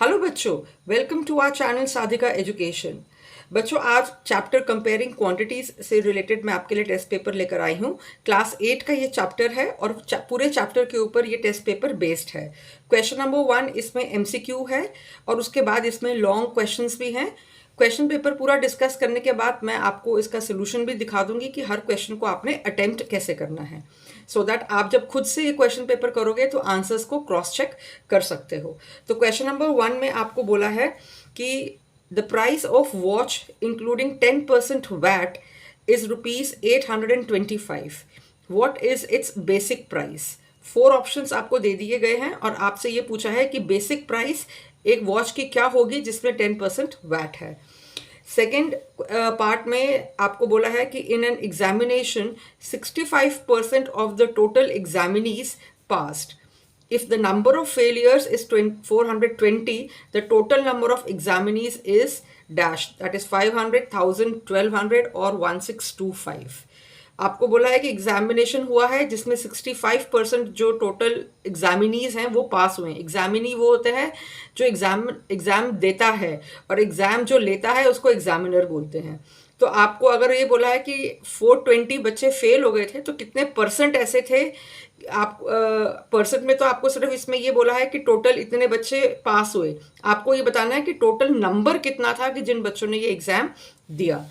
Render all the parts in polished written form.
Hello बच्चों, welcome to our channel Sadhika education. बच्चों, आज चैप्टर कंपेयरिंग क्वांटिटीज से रिलेटेड मैं आपके लिए टेस्ट पेपर लेकर आई हूँ। क्लास 8 का ये चैप्टर है और पूरे चैप्टर के ऊपर ये टेस्ट पेपर बेस्ड है। क्वेश्चन नंबर 1 इसमें एमसीक्यू है और उसके बाद इसमें लॉन्ग क्वेश्चंस भी हैं। क्वेश्चन पेपर पूरा डिस्कस करने के बाद मैं आपको इसका सोल्यूशन भी दिखा दूंगी कि हर क्वेश्चन को आपने अटेम्प्ट कैसे करना है, सो दैट आप जब खुद से ये क्वेश्चन पेपर करोगे तो आंसर्स को क्रॉस चेक कर सकते हो। तो क्वेश्चन नंबर 1 में आपको बोला है कि the price of watch including 10% VAT is ₹825। What is its basic price? 4 options आपको दे दिए गए हैं और आपसे ये पूछा है कि बेसिक प्राइस एक वॉच की क्या होगी जिसमें 10% वैट है। सेकेंड पार्ट में आपको बोला है कि in an examination 65% of the total examinees passed. If the number of failures is 420, the total number of examinees is dash, that is 500, 1000, 1200 or 1625। आपको बोला है कि एग्जामिनेशन हुआ है जिसमें 65% जो टोटल एग्जामिनीज हैं वो पास हुए हैं। एग्जामिनी वो होते हैं जो एग्जाम देता है और एग्जाम जो लेता है उसको एग्जामिनर बोलते हैं। तो आपको अगर ये बोला है कि 420 बच्चे फेल हो गए थे तो कितने परसेंट ऐसे थे आप परसेंट में, तो आपको सिर्फ इसमें ये बोला है कि टोटल इतने बच्चे पास हुए। आपको ये बताना है कि टोटल नंबर कितना था कि जिन बच्चों ने ये एग्जाम दिया।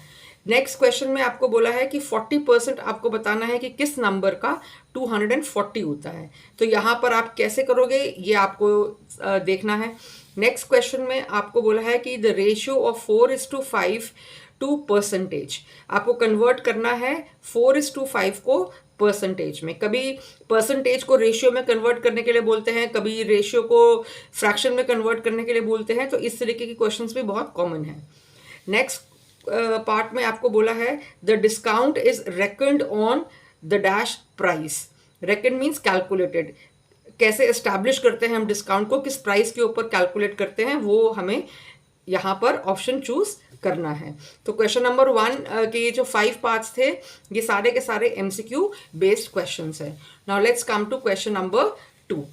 नेक्स्ट क्वेश्चन में आपको बोला है कि 40% आपको बताना है कि किस नंबर का 240 होता है। तो यहाँ पर आप कैसे करोगे ये आपको देखना है। नेक्स्ट क्वेश्चन में आपको बोला है कि the ratio of 4:5 to percentage. आपको कन्वर्ट करना है 4:5 को परसेंटेज में। कभी परसेंटेज को रेशियो में कन्वर्ट करने के लिए बोलते हैं, कभी रेशियो को फ्रैक्शन में कन्वर्ट करने के लिए बोलते हैं। तो इस तरीके की क्वेश्चंस भी बहुत कॉमन है। नेक्स्ट पार्ट में आपको बोला है the discount is reckoned on the dash price. Reckon means calculated. कैसे एस्टैब्लिश करते हैं हम डिस्काउंट को, किस प्राइस के ऊपर कैलकुलेट करते हैं, वो हमें यहाँ पर ऑप्शन चूज करना है। तो क्वेश्चन नंबर 1 के ये जो 5 पार्ट्स थे ये सारे के सारे एमसीक्यू बेस्ड क्वेश्चंस हैं। Now let's come to question number 2।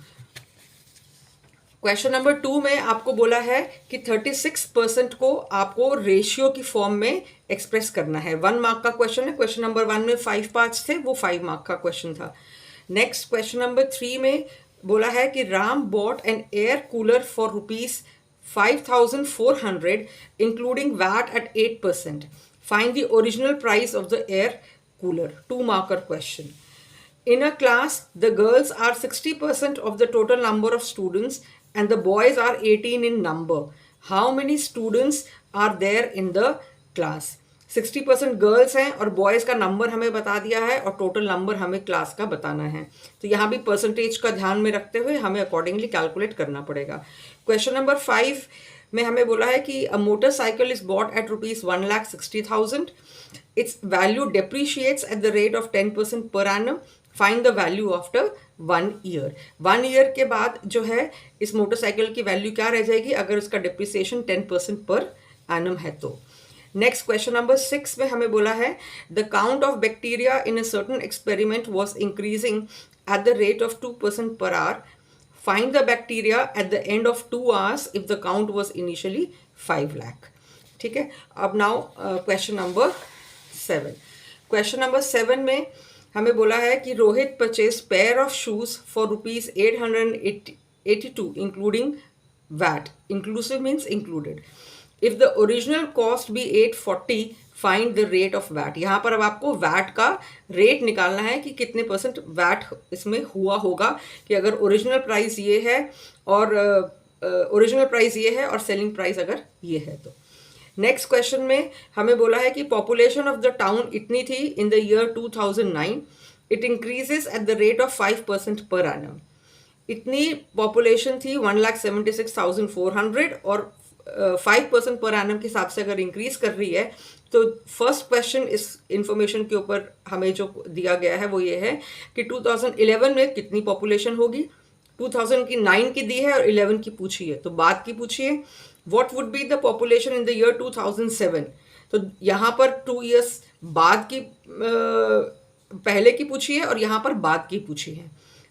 Question number 2 में आपको बोला है कि 36% को आपको रेशियो की फॉर्म में एक्सप्रेस करना है। 1 मार्क का क्वेश्चन है। क्वेश्चन नंबर 1 में 5 पार्ट्स थे, वो 5 मार्क का क्वेश्चन था। नेक्स्ट क्वेश्चन नंबर 3 में बोला है कि Ram bot N air cooler for ₹5,400 including VAT at 8%. Find the original price of the air cooler. 2 marker question. In a class, the girls are 60% of the total number of students and the boys are 18 in number. How many students are there in the class? 60% girls हैं और boys का number हमें बता दिया है और total number हमें class का बताना है। तो यहाँ भी परसेंटेज का ध्यान में रखते हुए हमें अकॉर्डिंगली कैलकुलेट करना पड़ेगा। क्वेश्चन नंबर 5 में हमें बोला है कि a motorcycle is bought at ₹1,60,000। Its value depreciates at the rate of 10% per annum. Find the value after 1 year. 1 year के बाद जो है इस मोटरसाइकिल की वैल्यू क्या रह जाएगी अगर उसका डिप्रिसिएशन 10% पर एनम है तो। नेक्स्ट क्वेश्चन नंबर 6 में हमें बोला है the count of bacteria in a certain experiment was increasing at the rate of 2% per hour. Find the bacteria at the end of 2 hours if the count was initially 5 lakh. ठीक है, अब now question number 7। Question number 7 में हमें बोला है कि Rohit purchase pair of shoes for ₹882 including VAT. Inclusive means included. If the original cost be 840 find the rate of VAT. यहाँ पर अब आपको वैट का रेट निकालना है कि कितने परसेंट वैट इसमें हुआ होगा, कि अगर ओरिजिनल प्राइस ये है और सेलिंग प्राइस अगर ये है तो। नेक्स्ट क्वेश्चन में हमें बोला है कि पॉपुलेशन ऑफ द टाउन इतनी थी in the year 2009। It increases eight the rate of 5% per annum. इतनी पॉपुलेशन थी 1,76,400 और 5% पर एनम के हिसाब से अगर इंक्रीज कर रही है तो फर्स्ट क्वेश्चन इस इंफॉर्मेशन के ऊपर हमें जो दिया गया है वो ये है कि 2011 में कितनी पॉपुलेशन होगी। 2009 की दी है और 11 की पूछी है, तो बाद की पूछिए what would be the population in the year 2007। तो यहाँ पर 2 years बाद की पहले की पूछी है और यहाँ पर बाद की पूछी है।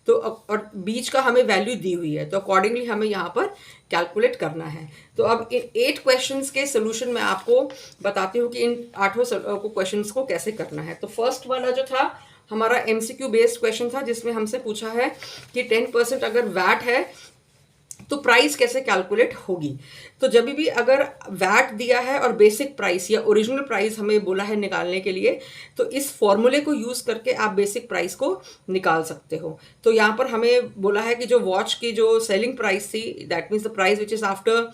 तो और बीच का हमें वैल्यू दी हुई है, तो अकॉर्डिंगली हमें यहाँ पर कैलकुलेट करना है। तो अब इन 8 क्वेश्चंस के सोल्यूशन मैं आपको बताती हूँ कि इन 8 क्वेश्चंस को कैसे करना है। तो फर्स्ट वाला जो था हमारा एमसीक्यू बेस्ड क्वेश्चन था, जिसमें हमसे पूछा है कि 10% अगर वैट है तो प्राइस कैसे कैलकुलेट होगी। तो जब भी अगर वैट दिया है और बेसिक प्राइस या ओरिजिनल प्राइस हमें बोला है निकालने के लिए, तो इस फॉर्मूले को यूज़ करके आप बेसिक प्राइस को निकाल सकते हो। तो यहाँ पर हमें बोला है कि जो वॉच की जो सेलिंग प्राइस थी, that means the price which is after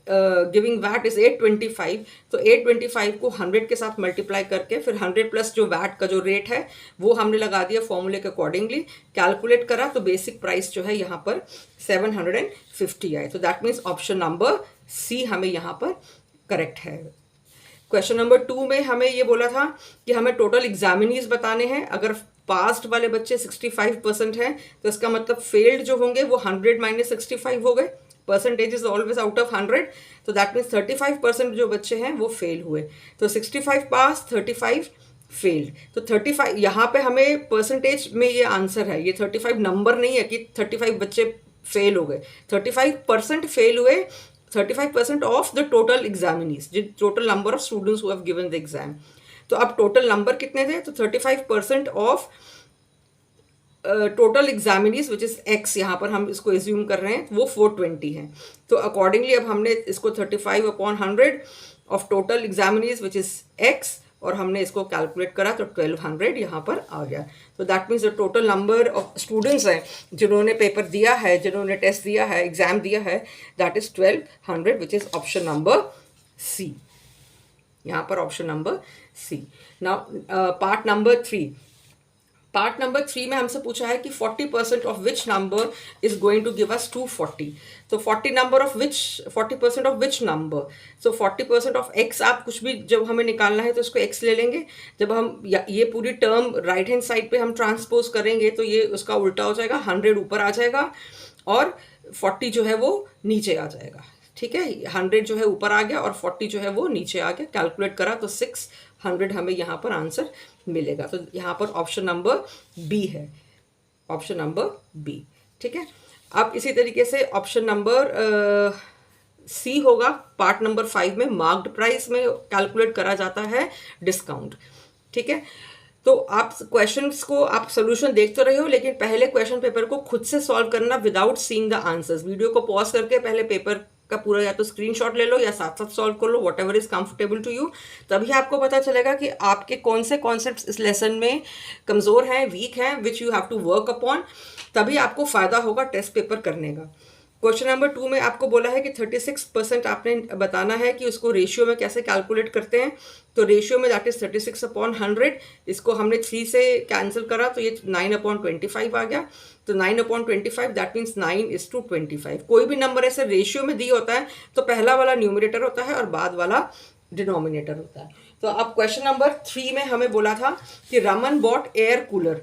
giving VAT is 825। तो 825 को 100 के साथ मल्टीप्लाई करके फिर 100 प्लस जो वैट का जो रेट है वो हमने लगा दिया फॉर्मूले के अकॉर्डिंगली, कैलकुलेट करा, तो बेसिक प्राइस जो है यहाँ पर 750 आए। तो that means option number C हमें यहाँ पर करेक्ट है। क्वेश्चन नंबर 2 में हमें ये बोला था कि हमें टोटल एग्जामिनीज बताने हैं। अगर पास्ट वाले बच्चे 65% हैं तो इसका मतलब फेल्ड जो होंगे वो 100 माइनस 65 हो गए। Percentage is always out of 100, तो दैट मीन्स 35% जो बच्चे हैं वो फेल हुए। तो 65 पास, 35 फेल्ड। तो 35 यहाँ पे हमें परसेंटेज में ये आंसर है, ये 35 नंबर नहीं है कि 35 बच्चे फेल हो गए। 35% फेल हुए, 35% of the total examinees, total number of students who have given the exam. तो अब टोटल नंबर कितने थे, तो 35% of total examinees which is x, यहाँ पर हम इसको एज्यूम कर रहे हैं, वो 420 है। तो अकॉर्डिंगली अब हमने इसको 35/100 of total examinees which is x, और हमने इसको कैलकुलेट करा तो 1200 यहाँ पर आ गया। तो that means the total number of students हैं जिन्होंने पेपर दिया है, जिन्होंने टेस्ट दिया है, एग्जाम दिया है, that is 1200 which is option number C. यहाँ पर option number C. Now part number 3। Part number 3 में हमसे पूछा है कि 40% of which number is going to give us 240। तो 40% of which number, so 40% of X, आप कुछ भी जब हमें निकालना है तो इसको एक्स ले लेंगे। जब हम ये पूरी टर्म राइट हैंड साइड पे हम ट्रांसपोज करेंगे तो ये उसका उल्टा हो जाएगा, 100 ऊपर आ जाएगा और 40 जो है वो नीचे आ जाएगा। ठीक है, 100 जो है ऊपर आ गया और 40 जो है वो नीचे आ गया। कैलकुलेट करा तो 600 हमें यहाँ पर आंसर मिलेगा। तो यहाँ पर ऑप्शन नंबर बी है, ऑप्शन नंबर बी। ठीक है, अब इसी तरीके से ऑप्शन नंबर सी होगा। पार्ट नंबर 5 में मार्क्ड प्राइस में कैलकुलेट करा जाता है डिस्काउंट। ठीक है, तो आप क्वेश्चंस को आप सोल्यूशन देख तो रहे हो, लेकिन पहले क्वेश्चन पेपर को खुद से सॉल्व करना without seeing the answers. Video को पॉज करके पहले पेपर का पूरा या तो स्क्रीनशॉट ले लो या साथ साथ सॉल्व कर लो, whatever is comfortable to you. तभी आपको पता चलेगा कि आपके कौन से कॉन्सेप्ट्स इस लेसन में कमज़ोर हैं, वीक हैं, which you have to work upon. तभी आपको फ़ायदा होगा टेस्ट पेपर करने का। क्वेश्चन नंबर 2 में आपको बोला है कि 36% आपने बताना है कि उसको रेशियो में कैसे कैलकुलेट करते हैं। तो रेशियो में दैट इज 36/100। इसको हमने 3 से कैंसिल करा तो ये 9/25 आ गया। तो 9/25 दैट मीन्स 9:25। कोई भी नंबर ऐसे रेशियो में दी होता है तो पहला वाला न्यूमरेटर होता है और बाद वाला डिनोमिनेटर होता है। तो अब क्वेश्चन नंबर 3 में हमें बोला था कि Raman bought air cooler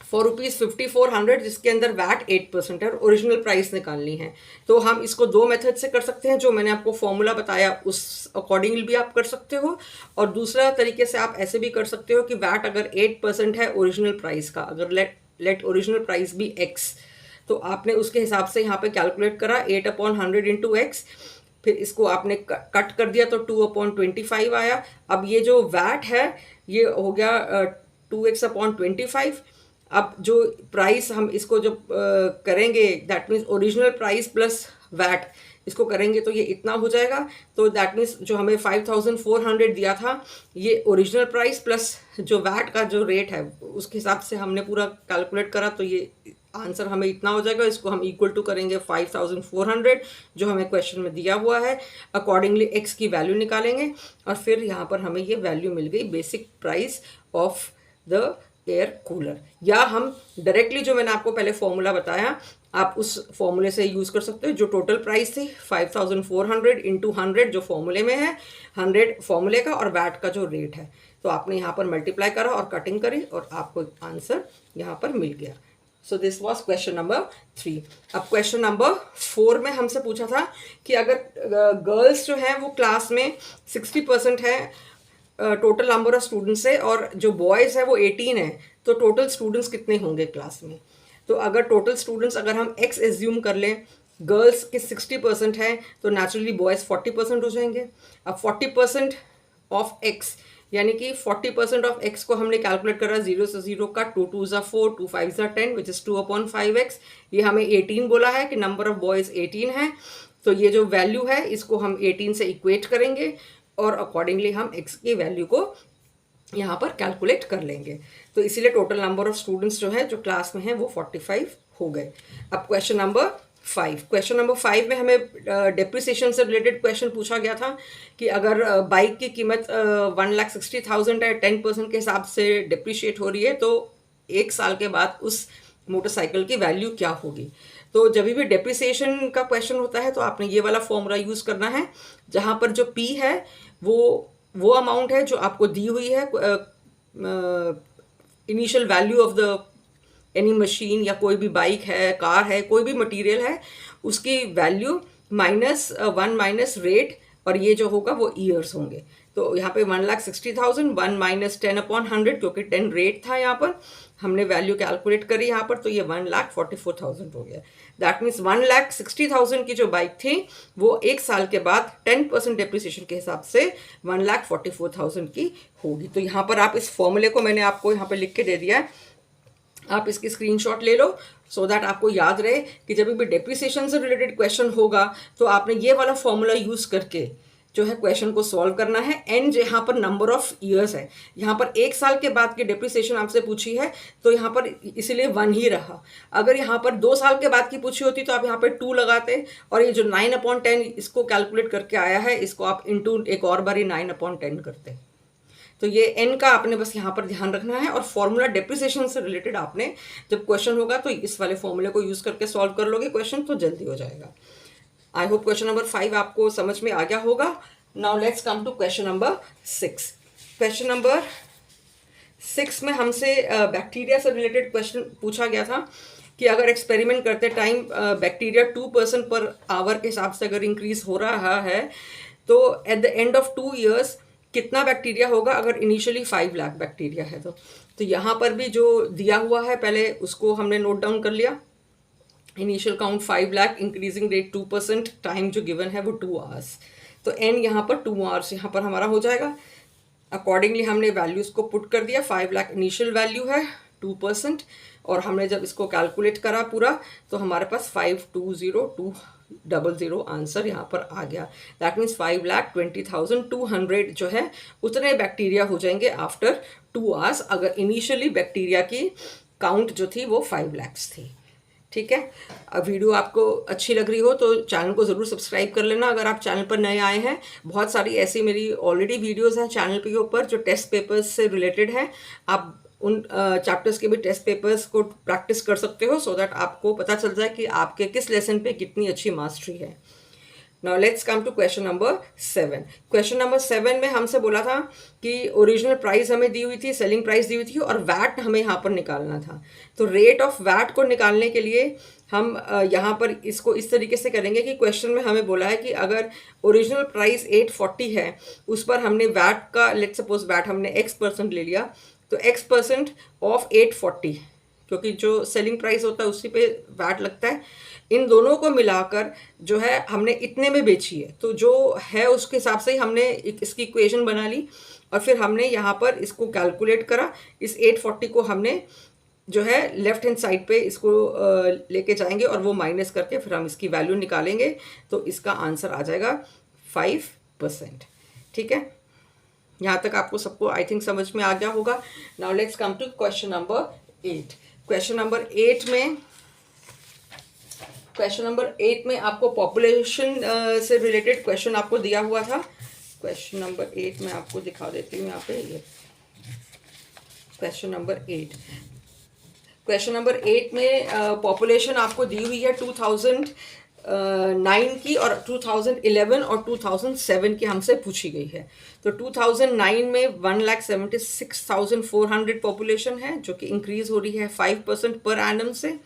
for ₹5400, जिसके अंदर वैट 8% है और ओरिजिनल प्राइस निकालनी है। तो हम इसको 2 मेथड से कर सकते हैं, जो मैंने आपको फॉर्मूला बताया उस अकॉर्डिंगली भी आप कर सकते हो, और दूसरा तरीके से आप ऐसे भी कर सकते हो कि वैट अगर 8% है ओरिजिनल प्राइस का, अगर लेट ओरिजिनल प्राइस भी एक्स, तो आपने उसके हिसाब से यहाँ पे कैलकुलेट करा 8/100 इंटू एक्स, फिर इसको आपने कट कर दिया तो 2/25 आया। अब ये जो वैट है ये हो गया 2x/25। अब जो प्राइस हम इसको जब करेंगे that means original price plus VAT, इसको करेंगे तो ये इतना हो जाएगा। तो दैट मीन्स जो हमें 5400 दिया था ये ओरिजिनल प्राइस प्लस जो वैट का जो रेट है उसके हिसाब से हमने पूरा कैलकुलेट करा, तो ये आंसर हमें इतना हो जाएगा। इसको हम इक्वल टू करेंगे 5400 जो हमें क्वेश्चन में दिया हुआ है, अकॉर्डिंगली एक्स की वैल्यू निकालेंगे और फिर यहाँ पर हमें ये वैल्यू मिल गई basic price of the air cooler. या हम डायरेक्टली जो मैंने आपको पहले फॉर्मूला बताया आप उस फॉर्मूले से यूज़ कर सकते हो। जो टोटल प्राइस थी 5400 इंटू 100 जो फॉर्मूले में है, 100 फॉर्मूले का और वैट का जो रेट है, तो आपने यहाँ पर मल्टीप्लाई करा और कटिंग करी और आपको आंसर यहाँ पर मिल गया। So this was question number 3। अब क्वेश्चन नंबर 4 में हमसे पूछा था कि अगर गर्ल्स जो हैं वो क्लास में 60% है टोटल नंबर ऑफ स्टूडेंट्स है और जो बॉयज़ है वो 18 है, तो टोटल स्टूडेंट्स कितने होंगे क्लास में। तो अगर टोटल स्टूडेंट्स अगर हम एक्स एज्यूम कर लें, गर्ल्स के 60% है तो नेचुरली बॉयज़ 40% हो जाएंगे। अब 40% ऑफ एक्स यानी कि 40% ऑफ एक्स को हमने कैलकुलेट करा 0 से 0 का, 2 2 ज़ा 4, 2 5 ज़ा 10 विच इज़ 2/5x। ये हमें 18 बोला है कि नंबर ऑफ बॉयज़ 18 है, तो ये जो वैल्यू है इसको हम 18 से इक्वेट करेंगे और अकॉर्डिंगली हम एक्स की वैल्यू को यहाँ पर कैलकुलेट कर लेंगे। तो इसीलिए टोटल नंबर ऑफ स्टूडेंट्स जो है जो क्लास में हैं वो 45 हो गए। अब क्वेश्चन नंबर 5 में हमें डेप्रिसिएशन से रिलेटेड क्वेश्चन पूछा गया था कि अगर बाइक की कीमत 1,60,000 है, 10% के हिसाब से डिप्रिशिएट हो रही है, तो एक साल के बाद उस मोटरसाइकिल की वैल्यू क्या होगी। तो जब भी डेप्रिसिएशन का क्वेश्चन होता है तो आपने ये वाला फॉर्मूला यूज़ करना है, जहाँ पर जो P है वो अमाउंट है जो आपको दी हुई है, initial value of the any machine या कोई भी बाइक है, कार है, कोई भी मटेरियल है, उसकी वैल्यू -1 माइनस रेट, और ये जो होगा वो ईयर्स होंगे। तो यहाँ पे 1,60,000, 1 माइनस 10/100, क्योंकि 10 रेट था यहाँ पर, हमने वैल्यू कैलकुलेट करी यहाँ पर, तो ये 1,44,000 हो गया। दैट मीन्स 1,60,000 की जो बाइक थी वो एक साल के बाद 10% डेप्रिसिएशन के हिसाब से 1,44,000 की होगी। तो यहाँ पर आप इस फॉर्मूले को मैंने आपको यहाँ पर लिख के दे दिया है, आप इसकी स्क्रीनशॉट ले लो सो दैट आपको याद रहे कि जब भी डेप्रिसिएशन से रिलेटेड क्वेश्चन होगा तो आपने ये वाला फॉर्मूला यूज़ करके जो है क्वेश्चन को सॉल्व करना है। एंड यहाँ पर नंबर ऑफ ईयर्स है, यहाँ पर एक साल के बाद की डेप्रिसिएशन आपसे पूछी है तो यहाँ पर इसीलिए 1 ही रहा। अगर यहाँ पर 2 साल के बाद की पूछी होती तो आप यहाँ पर 2 लगाते, और ये जो 9/10 इसको कैलकुलेट करके आया है इसको आप इंटू एक और बारी 9/10 करते। तो ये n का आपने बस यहाँ पर ध्यान रखना है, और फॉर्मूला डेप्रिसिएशन से रिलेटेड आपने जब क्वेश्चन होगा तो इस वाले फॉर्मूले को यूज़ करके सॉल्व कर लोगे क्वेश्चन, तो जल्दी हो जाएगा। आई होप क्वेश्चन नंबर 5 आपको समझ में आ गया होगा। Now let's come to question number 6। Question number 6 में हमसे बैक्टीरिया से रिलेटेड क्वेश्चन पूछा गया था कि अगर एक्सपेरिमेंट करते टाइम बैक्टीरिया 2% पर आवर के हिसाब से अगर इंक्रीज हो रहा है तो eight the end of 2 years कितना बैक्टीरिया होगा अगर इनिशियली 5 लाख बैक्टीरिया है। तो यहाँ पर भी जो दिया हुआ है पहले उसको हमने नोट डाउन कर लिया। Initial count 5 lakh, increasing rate 2%, time जो गिवन है वो 2 आवर्स। तो एन यहाँ पर 2 आवर्स यहाँ पर हमारा हो जाएगा। अकॉर्डिंगली हमने वैल्यूज को पुट कर दिया। 5 लाख इनिशियल वैल्यू है, 2%, और हमने जब इसको कैलकुलेट करा पूरा तो हमारे पास 5,202,000 आंसर यहाँ पर आ गया। दैट मीन्स 5,20,200 जो है उतने बैक्टीरिया हो जाएंगे आफ्टर 2 आवर्स, अगर इनिशियली बैक्टीरिया की काउंट जो थी वो 5 लाख थी। ठीक है, अब वीडियो आपको अच्छी लग रही हो तो चैनल को ज़रूर सब्सक्राइब कर लेना अगर आप चैनल पर नए आए हैं। बहुत सारी ऐसी मेरी ऑलरेडी वीडियोस हैं चैनल के ऊपर जो टेस्ट पेपर्स से रिलेटेड है। आप उन चैप्टर्स के भी टेस्ट पेपर्स को प्रैक्टिस कर सकते हो सो दैट आपको पता चल जाए कि आपके किस लेसन पे कितनी अच्छी मास्टरी है। Now let's come to question number 7। Question number 7 में हमसे बोला था कि ओरिजिनल प्राइस हमें दी हुई थी, सेलिंग प्राइस दी हुई थी, और वैट हमें यहाँ पर निकालना था। तो रेट ऑफ वैट को निकालने के लिए हम यहाँ पर इसको इस तरीके से करेंगे कि क्वेश्चन में हमें बोला है कि अगर ओरिजिनल प्राइस 840 है, उस पर हमने वैट का, लेट्स सपोज वैट हमने x% ले लिया, तो x% ऑफ 840, क्योंकि जो सेलिंग प्राइस होता है उसी पे वैट लगता है, इन दोनों को मिलाकर जो है हमने इतने में बेची है, तो जो है उसके हिसाब से ही हमने इसकी इक्वेशन बना ली, और फिर हमने यहाँ पर इसको कैलकुलेट करा। इस 840 को हमने जो है लेफ्ट हैंड साइड पे इसको लेके जाएंगे और वो माइनस करके फिर हम इसकी वैल्यू निकालेंगे, तो इसका आंसर आ जाएगा 5%। ठीक है, यहाँ तक आपको सबको आई थिंक समझ में आ गया होगा। Now let's come to question number 8। Question number 8 में आपको पॉपुलेशन से रिलेटेड क्वेश्चन आपको दिया हुआ था। क्वेश्चन नंबर 8 में आपको दिखा देती हूँ यहाँ पे, ये क्वेश्चन नंबर 8 में पॉपुलेशन आपको दी हुई है 2009 की, और 2011 और 2007 की हमसे पूछी गई है। तो 2009 में 1,76,400 पॉपुलेशन है जो कि इंक्रीज हो रही है 5% पर एनम से,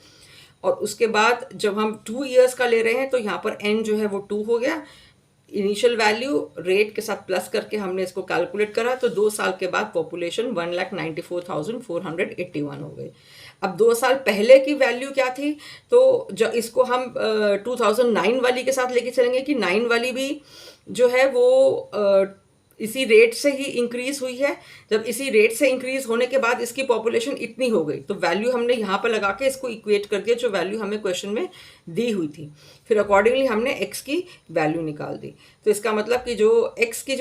और उसके बाद जब हम 2 ईयर्स का ले रहे हैं तो यहाँ पर n जो है वो 2 हो गया, इनिशियल वैल्यू रेट के साथ प्लस करके हमने इसको कैलकुलेट करा, तो 2 साल के बाद पॉपुलेशन 1,94,481 हो गई। अब 2 साल पहले की वैल्यू क्या थी, तो जो इसको हम 2009 वाली के साथ लेके चलेंगे कि 9 वाली भी जो है वो इसी रेट से ही इंक्रीज हुई है। जब इसी रेट से इंक्रीज होने के बाद इसकी पॉपुलेशन इतनी हो गई, तो वैल्यू हमने यहाँ पर लगा के इसको इक्वेट कर दिया जो वैल्यू हमें क्वेश्चन में दी हुई थी। फिर अकॉर्डिंगली हमने एक्स की वैल्यू निकाल दी। तो इसका मतलब कि जो एक्स की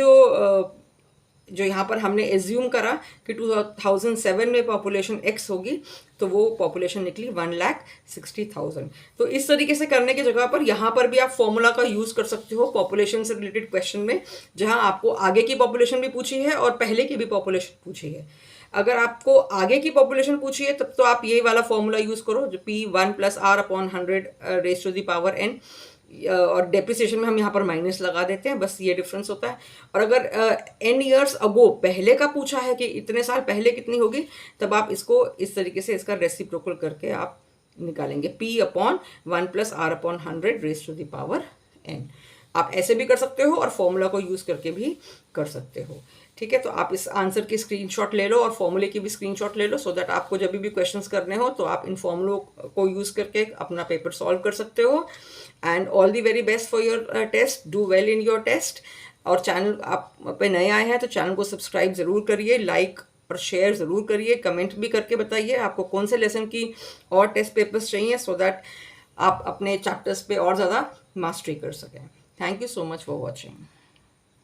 जो यहाँ पर हमने एज्यूम करा कि 2007 में पॉपुलेशन एक्स होगी, तो वो पॉपुलेशन निकली 1,60,000। तो इस तरीके से करने की जगह पर यहाँ पर भी आप फॉर्मूला का यूज़ कर सकते हो पॉपुलेशन से रिलेटेड क्वेश्चन में, जहाँ आपको आगे की पॉपुलेशन भी पूछी है और पहले की भी पॉपुलेशन पूछी है। अगर आपको आगे की पॉपुलेशन पूछी है तब तो आप ये वाला फॉर्मूला यूज़ करो, जो P1+R/100 raise to the power n, और डेप्रिसिएशन में हम यहाँ पर माइनस लगा देते हैं, बस ये डिफरेंस होता है। और अगर n ईयर्स अगो पहले का पूछा है कि इतने साल पहले कितनी होगी, तब आप इसको इस तरीके से इसका रेसिप्रोकल करके आप निकालेंगे P/1+R/100 raise to the power n। आप ऐसे भी कर सकते हो और फॉर्मूला को यूज़ करके भी कर सकते हो। ठीक है, तो आप इस आंसर की स्क्रीनशॉट ले लो और फॉर्मूले की भी स्क्रीनशॉट ले लो, सो दैट आपको जब भी क्वेश्चंस करने हो तो आप इन फॉर्मूलों को यूज़ करके अपना पेपर सॉल्व कर सकते हो। And all the very best for your test, do well in your test. और चैनल आप पे नए आए हैं तो चैनल को सब्सक्राइब ज़रूर करिए, लाइक और शेयर ज़रूर करिए, कमेंट भी करके बताइए आपको कौन से लेसन की और टेस्ट पेपर्स चाहिए, सो दैट आप अपने चैप्टर्स पे और ज़्यादा मास्टरी कर सकें। Thank you so much for watching.